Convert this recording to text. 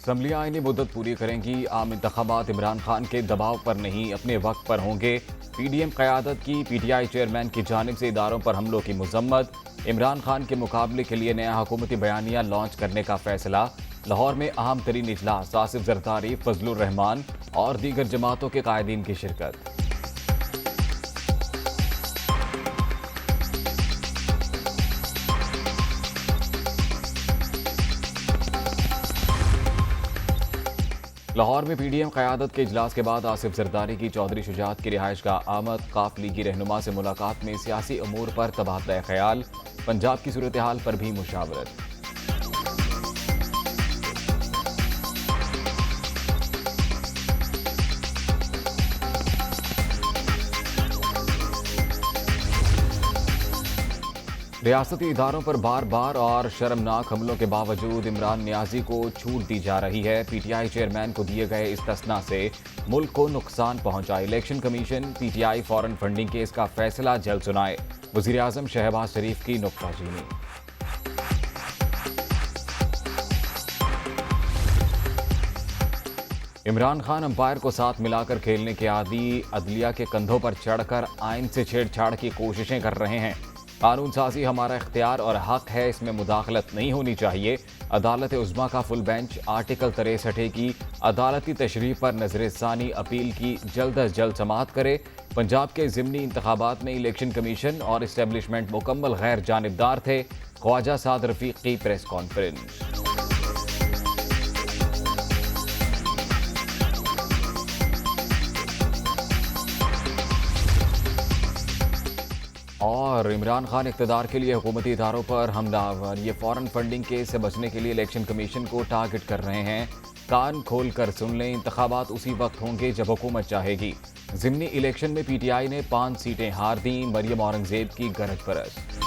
Assembly आईनी मुद्दत पूरी करेंगी। आम इंतखाबात इमरान खान के दबाव पर नहीं, अपने वक्त पर होंगे। पीडीएम क़यादत की पीटीआई चेयरमैन की जानिब से इदारों पर हमलों की मजम्मत। इमरान खान के मुकाबले के लिए नया हुकूमती बयानिया लॉन्च करने का फैसला। लाहौर में अहम तरीन इजलास, आसिफ जरदारी, फजलुर रहमान और दीगर जमातों के कायदीन की शिरकत। लाहौर में पीडीएम क़यादत के इजलास के बाद आसिफ जरदारी की चौधरी शुजात की रिहाइश का आमद। काफ लीगी रहनुमा से मुलाकात में सियासी अमूर पर तबादला ख्याल, पंजाब की सूरत हाल पर भी मुशावरत। रियासती इदारों पर बार बार और शर्मनाक हमलों के बावजूद इमरान नियाजी को छूट दी जा रही है। पीटीआई चेयरमैन को दिए गए इस्तिस्ना से मुल्क को नुकसान पहुंचा। Election commission PTI foreign funding case का फैसला जल्द सुनाए। वजीर आजम शहबाज शरीफ की नुक्ताचीनी। इमरान खान अंपायर को साथ मिलाकर खेलने के आदी, अदलिया के कंधों पर चढ़कर आइन से छेड़छाड़ की कोशिशें कर रहे हैं। कानून साजी हमारा इख्तियार और हक है, इसमें मुदाखलत नहीं होनी चाहिए। अदालत उज़्मा का फुल बेंच आर्टिकल 63 की अदालती तशरीह पर नजरसानी अपील की जल्द अज जल्द समाअत करे। पंजाब के ज़िमनी इंतखाबात में इलेक्शन कमीशन और इस्टेब्लिशमेंट मुकम्मल गैर जानिबदार थे। ख्वाजा साद रफीक की प्रेस कॉन्फ्रेंस। और इमरान खान इक़्तिदार के लिए हुकूमती इदारों पर हमलावर। ये फॉरेन फंडिंग केस से बचने के लिए इलेक्शन कमीशन को टारगेट कर रहे हैं। कान खोल कर सुन लें, इंतखाबात उसी वक्त होंगे जब हुकूमत चाहेगी। ज़िमनी इलेक्शन में पीटीआई ने 5 सीटें हार दी। मरियम औरंगजेब की गरज परस्त।